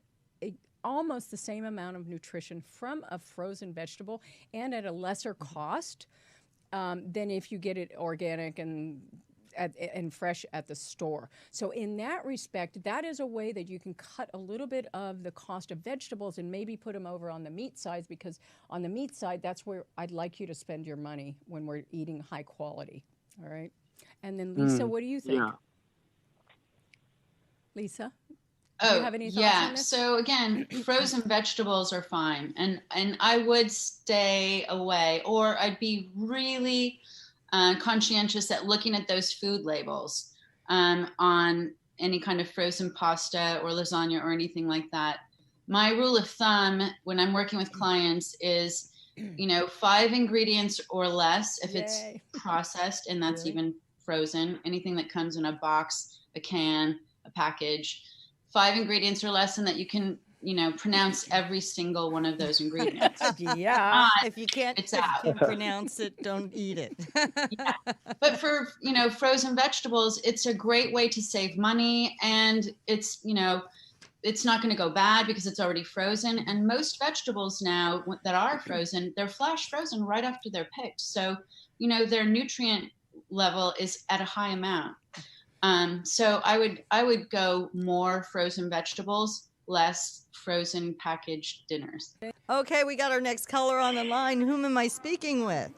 almost the same amount of nutrition from a frozen vegetable and at a lesser cost than if you get it organic and fresh at the store. So in that respect, that is a way that you can cut a little bit of the cost of vegetables and maybe put them over on the meat side, because on the meat side, that's where I'd like you to spend your money when we're eating high quality. All right. And then Lisa, what do you think? Yeah. Lisa? Do you have any thoughts on this? So again, frozen vegetables are fine. And I would stay away, or I'd be really conscientious at looking at those food labels on any kind of frozen pasta or lasagna or anything like that. My rule of thumb when I'm working with clients is 5 ingredients or less if it's processed, and that's even frozen. Anything that comes in a box, a can, a package, 5 ingredients or less, and that you can, pronounce every single one of those ingredients. If you can't pronounce it, don't eat it. But for, frozen vegetables, it's a great way to save money, and it's, it's not going to go bad because it's already frozen. And most vegetables now that are frozen, they're flash frozen right after they're picked. So, their nutrient level is at a high amount. So I would go more frozen vegetables, less frozen packaged dinners. Okay, we got our next caller on the line. Whom am I speaking with?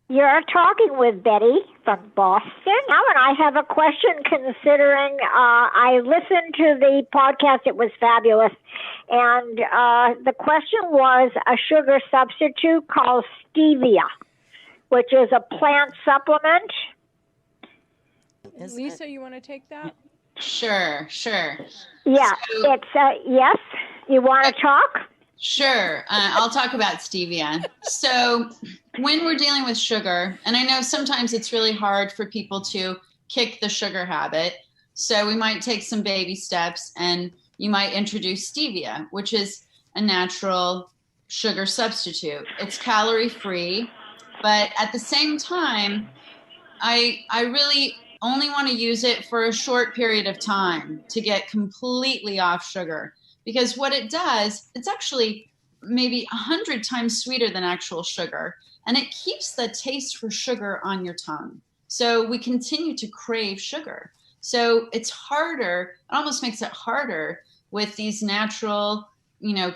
You're talking with Betty from Boston. Now, and I have a question considering I listened to the podcast. It was fabulous. And the question was a sugar substitute called stevia, which is a plant supplement. Lisa, you want to take that? Sure. Yeah, it's, yes. You want to talk? Sure. I'll talk about stevia. So when we're dealing with sugar, and I know sometimes it's really hard for people to kick the sugar habit, so we might take some baby steps, and you might introduce stevia, which is a natural sugar substitute. It's calorie-free, but at the same time, I really only want to use it for a short period of time to get completely off sugar. Because what it does, it's actually maybe 100 times sweeter than actual sugar. And it keeps the taste for sugar on your tongue. So we continue to crave sugar. So it's harder, it almost makes it harder with these natural,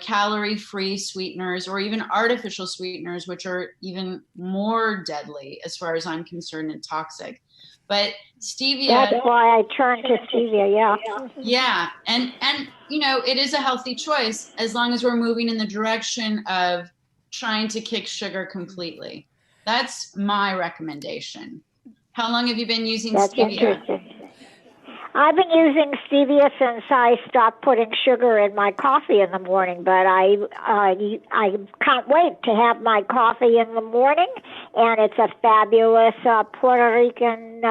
calorie-free sweeteners or even artificial sweeteners, which are even more deadly as far as I'm concerned and toxic. But stevia. That's why I turned to stevia, yeah. Yeah. And, you know, it is a healthy choice as long as we're moving in the direction of trying to kick sugar completely. That's my recommendation. How long have you been using That's stevia? Interesting. I've been using stevia since I stopped putting sugar in my coffee in the morning, but I can't wait to have my coffee in the morning, and it's a fabulous Puerto Rican,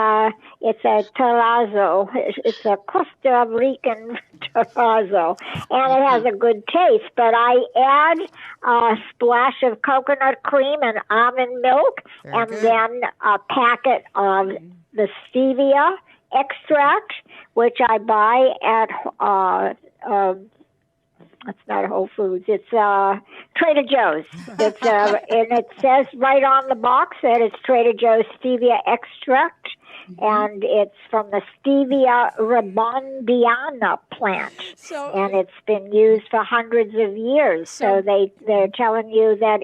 it's a terrazzo. It's a Costa Rican terrazzo, and it has a good taste, but I add a splash of coconut cream and almond milk, and then a packet of the stevia extract, which I buy at it's not Whole Foods, it's Trader Joe's. It's and it says right on the box that it's Trader Joe's stevia extract, and it's from the Stevia rebondiana plant, and it's been used for hundreds of years. So they're telling you that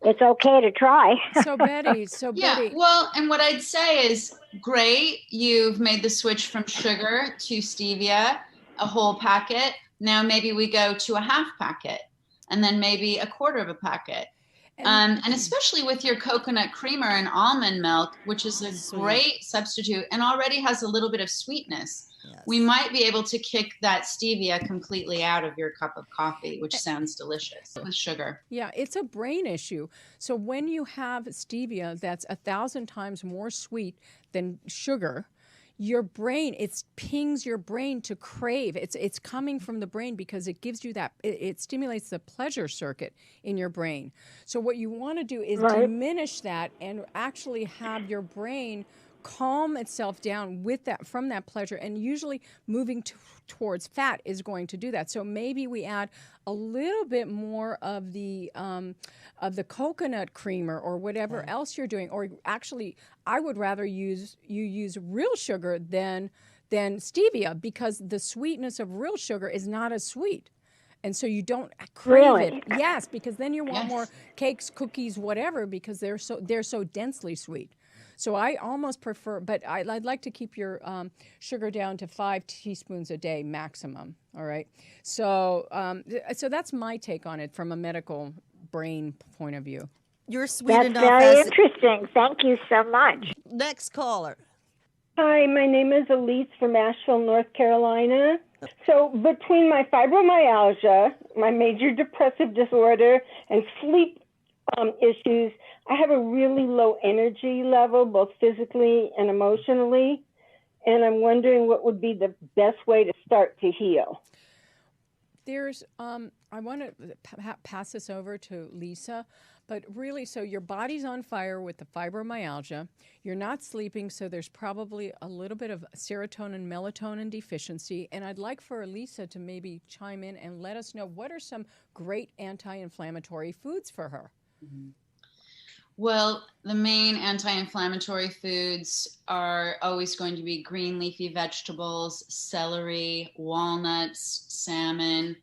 it's okay to try. Betty. Yeah, well, and what I'd say is, great, you've made the switch from sugar to stevia, a whole packet. Now maybe we go to a half packet, and then maybe a quarter of a packet. And especially with your coconut creamer and almond milk, which is a great substitute and already has a little bit of sweetness. Yes. We might be able to kick that stevia completely out of your cup of coffee, which sounds delicious with sugar. Yeah, it's a brain issue. So when you have stevia that's 1,000 times more sweet than sugar, your brain, it pings your brain to crave. It's coming from the brain because it gives you that, it stimulates the pleasure circuit in your brain. So what you want to do is diminish that and actually have your brain calm itself down with that, from that pleasure, and usually moving towards fat is going to do that. So maybe we add a little bit more of the coconut creamer or whatever else you're doing, or actually I would rather use real sugar than stevia, because the sweetness of real sugar is not as sweet. And so you don't crave it. Yes, because then you want more cakes, cookies, whatever, because they're so densely sweet. So I almost prefer, but I'd like to keep your sugar down to 5 teaspoons a day maximum. All right. So so that's my take on it from a medical brain point of view. You're sweet That's enough. Very interesting. Thank you so much. Next caller. Hi, my name is Elise from Asheville, North Carolina. So between my fibromyalgia, my major depressive disorder, and sleep issues, I have a really low energy level, both physically and emotionally, and I'm wondering what would be the best way to start to heal. There's, I want to pass this over to Lisa, but really, so your body's on fire with the fibromyalgia. You're not sleeping, so there's probably a little bit of serotonin, melatonin deficiency, and I'd like for Lisa to maybe chime in and let us know what are some great anti-inflammatory foods for her. Mm-hmm. Well, the main anti-inflammatory foods are always going to be green leafy vegetables, celery, walnuts, salmon,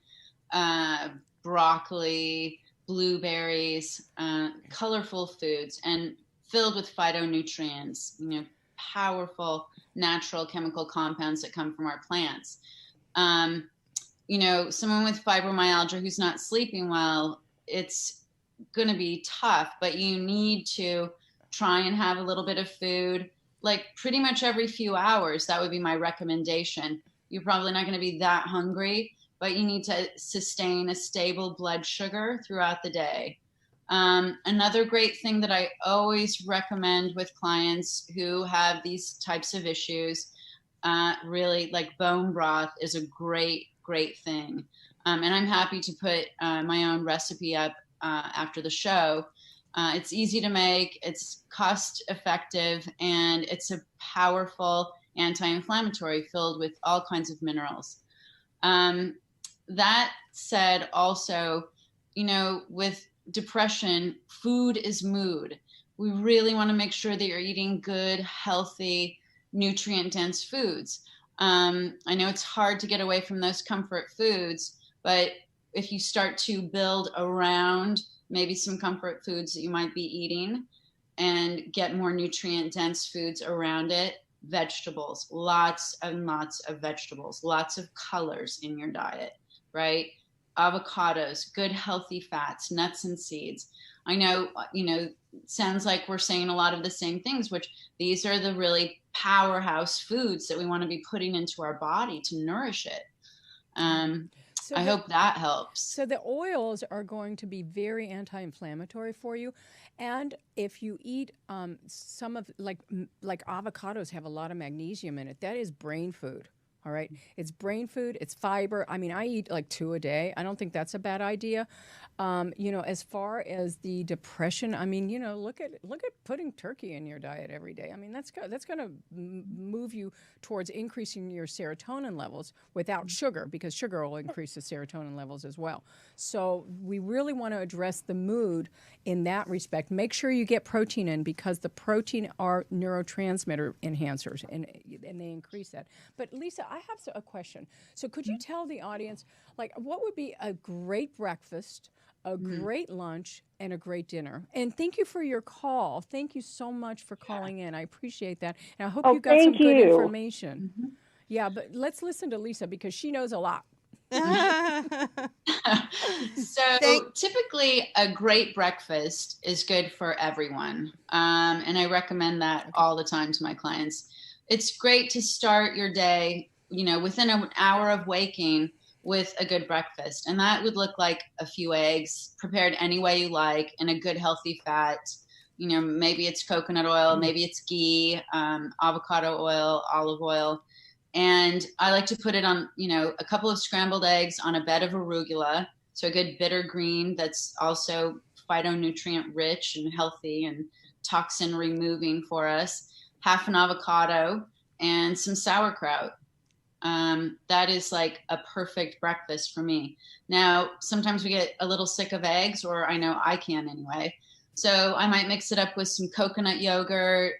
broccoli, blueberries, colorful foods, and filled with phytonutrients, powerful natural chemical compounds that come from our plants. Someone with fibromyalgia who's not sleeping well, it's going to be tough, but you need to try and have a little bit of food like pretty much every few hours. That would be my recommendation. You're probably not going to be that hungry, but you need to sustain a stable blood sugar throughout the day. Another great thing that I always recommend with clients who have these types of issues, really like bone broth is a great thing. And I'm happy to put my own recipe up after the show. It's easy to make, it's cost effective, and it's a powerful anti-inflammatory filled with all kinds of minerals. That said, also, with depression, food is mood. We really want to make sure that you're eating good, healthy, nutrient-dense foods. I know it's hard to get away from those comfort foods, but if you start to build around maybe some comfort foods that you might be eating, and get more nutrient dense foods around it. Vegetables, lots and lots of vegetables, lots of colors in your diet, right? Avocados, good healthy fats, nuts and seeds. I know, sounds like we're saying a lot of the same things, which these are the really powerhouse foods that we want to be putting into our body to nourish it. I hope that helps. So the oils are going to be very anti-inflammatory for you. And if you eat some of, like avocados have a lot of magnesium in it, that is brain food. All right. It's brain food. It's fiber. I mean, I eat like 2 a day. I don't think that's a bad idea. As far as the depression, I mean, look at putting turkey in your diet every day. I mean, that's going to move you towards increasing your serotonin levels without sugar, because sugar will increase the serotonin levels as well. So we really want to address the mood in that respect. Make sure you get protein in, because the protein are neurotransmitter enhancers, and they increase that. But Lisa, I have a question. So could you tell the audience, like, what would be a great breakfast, a great lunch, and a great dinner? And thank you for your call. Thank you so much for calling in. I appreciate that. And I hope you got some good information. Yeah, but let's listen to Lisa, because she knows a lot. So typically a great breakfast is good for everyone. And I recommend that all the time to my clients. It's great to start your day, within an hour of waking, with a good breakfast. And that would look like a few eggs prepared any way you like, and a good healthy fat. Maybe it's coconut oil, maybe it's ghee, avocado oil, olive oil. And I like to put it on, a couple of scrambled eggs on a bed of arugula. So a good bitter green that's also phytonutrient rich and healthy and toxin removing for us. Half an avocado and some sauerkraut. That is like a perfect breakfast for me. Now, sometimes we get a little sick of eggs, or I know I can anyway. So I might mix it up with some coconut yogurt.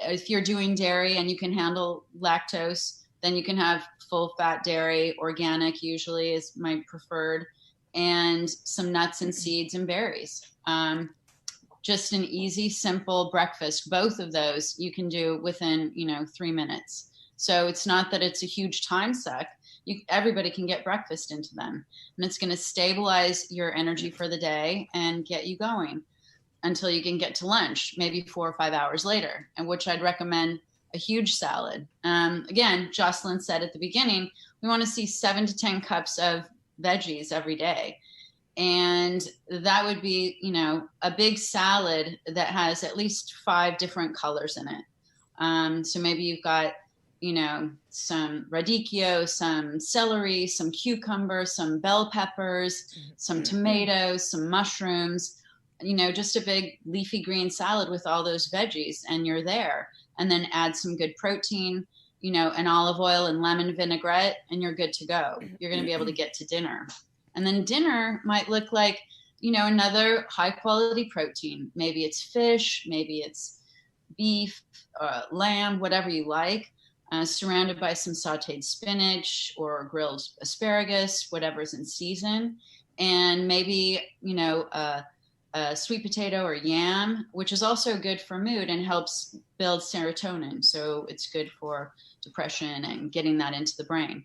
If you're doing dairy and you can handle lactose, then you can have full fat dairy. Organic usually is my preferred, and some nuts and seeds and berries. Just an easy, simple breakfast. Both of those you can do within, 3 minutes. So it's not that it's a huge time suck. Everybody can get breakfast into them, and it's going to stabilize your energy for the day and get you going until you can get to lunch, maybe 4 or 5 hours later, and which I'd recommend a huge salad. Again, Jocelyne said at the beginning, we want to see 7 to 10 cups of veggies every day. And that would be, a big salad that has at least 5 different colors in it. So maybe you've got, some radicchio, some celery, some cucumber, some bell peppers, some tomatoes, some mushrooms, just a big leafy green salad with all those veggies, and you're there. And then add some good protein, an olive oil and lemon vinaigrette, and you're good to go. You're going to be able to get to dinner. And then dinner might look like, another high quality protein. Maybe it's fish, maybe it's beef, lamb, whatever you like, surrounded by some sauteed spinach or grilled asparagus, whatever's in season. And maybe, a sweet potato or yam, which is also good for mood and helps build serotonin. So it's good for depression and getting that into the brain.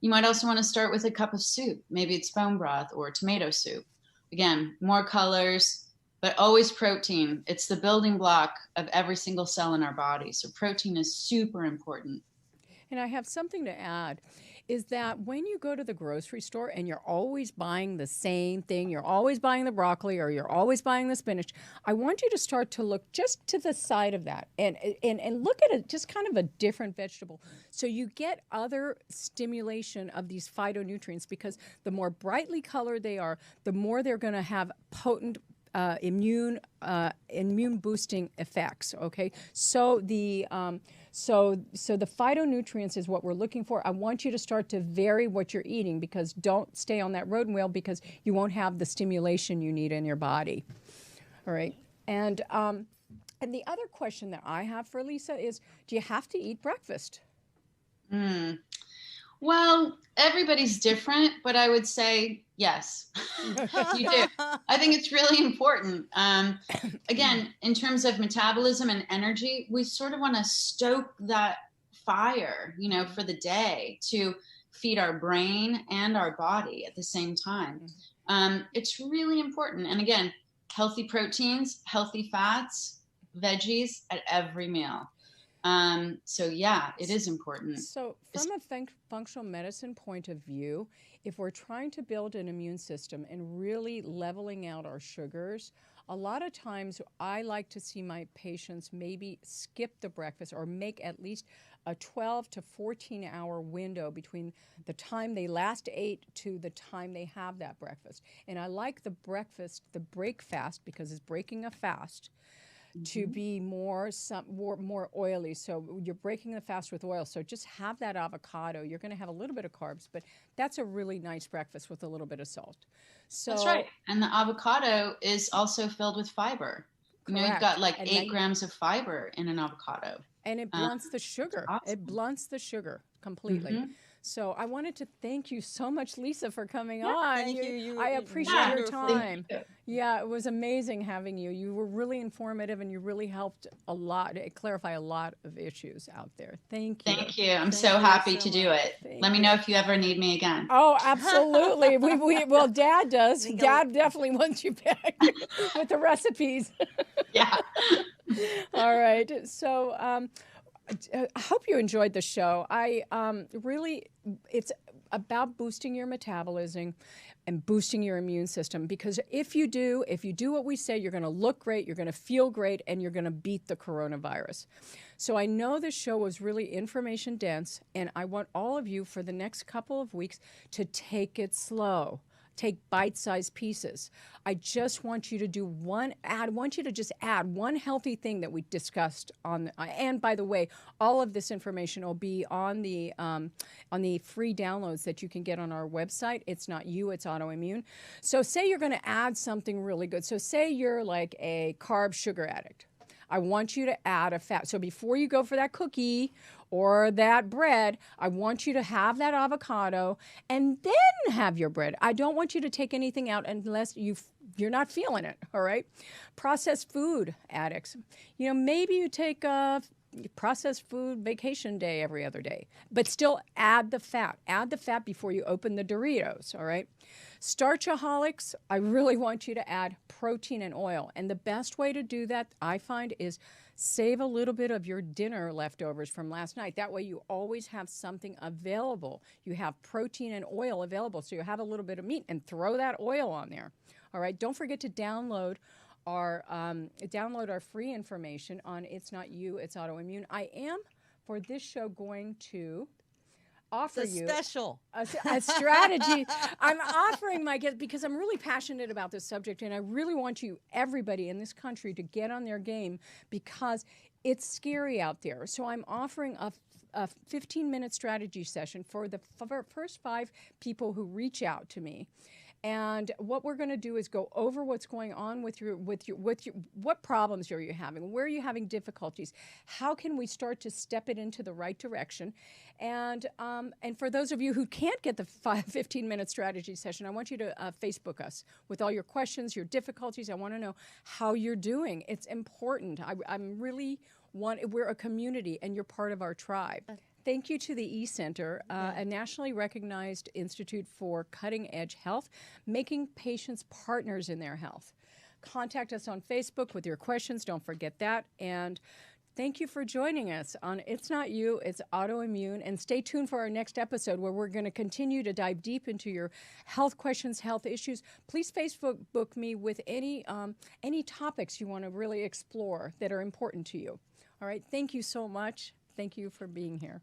You might also want to start with a cup of soup. Maybe it's bone broth or tomato soup. Again, more colors, but always protein. It's the building block of every single cell in our body. So protein is super important. And I have something to add, is that when you go to the grocery store and you're always buying the same thing, you're always buying the broccoli or you're always buying the spinach, I want you to start to look just to the side of that and look at it, just kind of a different vegetable. So you get other stimulation of these phytonutrients, because the more brightly colored they are, the more they're going to have potent immune boosting effects. Okay, so the phytonutrients is what we're looking for. I want you to start to vary what you're eating, because don't stay on that road wheel, because you won't have the stimulation you need in your body. All right, and the other question that I have for Lisa is, do you have to eat breakfast? Well, everybody's different, but I would say yes, you do. I think it's really important. Again, in terms of metabolism and energy, we sort of want to stoke that fire, for the day to feed our brain and our body at the same time. It's really important. And again, healthy proteins, healthy fats, veggies at every meal. So yeah, it is important. So from a functional medicine point of view, if we're trying to build an immune system and really leveling out our sugars, a lot of times I like to see my patients maybe skip the breakfast or make at least a 12 to 14 hour window between the time they last ate to the time they have that breakfast. And I like the break fast, because it's breaking a fast, to be more oily. So you're breaking the fast with oil. So just have that avocado. You're going to have a little bit of carbs, but that's a really nice breakfast with a little bit of salt. So that's right. And the avocado is also filled with fiber. You've got like 8 grams of fiber in an avocado. And it blunts the sugar. Awesome. It blunts the sugar completely. So I wanted to thank you so much, Lisa, for coming on. Thank you. I appreciate your time. Thank you. Yeah, it was amazing having you. You were really informative, and you really helped clarify a lot of issues out there. Thank you. Thank you. I'm so happy to do it. Let me know if you ever need me again. Oh, absolutely. Well, Dad does. Dad definitely wants you back with the recipes. Yeah. All right. So I hope you enjoyed the show. It's about boosting your metabolism and boosting your immune system, because if you do what we say, you're going to look great, you're going to feel great, and you're going to beat the coronavirus. So I know this show was really information dense, and I want all of you for the next couple of weeks to take it slow. Take bite-sized pieces. I just want you to just add one healthy thing that we discussed on. And by the way, all of this information will be on the free downloads that you can get on our website. It's not you, it's Autoimmune. So say you're going to add something really good. So say you're like a carb sugar addict. I want you to add a fat. So before you go for that cookie or that bread, I want you to have that avocado and then have your bread. I don't want you to take anything out unless you're not feeling it, all right? Processed food addicts. Maybe you take a processed food vacation day every other day, but still add the fat. Add the fat before you open the Doritos, all right? Starchaholics, I really want you to add protein and oil. And the best way to do that, I find, is save a little bit of your dinner leftovers from last night. That way you always have something available. You have protein and oil available, so you have a little bit of meat, and throw that oil on there. All right, don't forget to download our free information on It's Not You, It's Autoimmune. I am, for this show, going to offer you a strategy. I'm offering my guests because I'm really passionate about this subject, and I really want everybody in this country to get on their game, because it's scary out there. So I'm offering a 15-minute strategy session for the first 5 people who reach out to me. And what we're going to do is go over what's going on with your what problems are you having, where are you having difficulties, how can we start to step it into the right direction, and for those of you who can't get the 15-minute strategy session, I want you to Facebook us with all your questions, your difficulties. I want to know how you're doing. It's important. We're a community, and you're part of our tribe. Thank you to the E-Center, a nationally recognized institute for cutting-edge health, making patients partners in their health. Contact us on Facebook with your questions. Don't forget that. And thank you for joining us on It's Not You, It's Autoimmune. And stay tuned for our next episode, where we're going to continue to dive deep into your health questions, health issues. Please Facebook me with any topics you want to really explore that are important to you. All right. Thank you so much. Thank you for being here.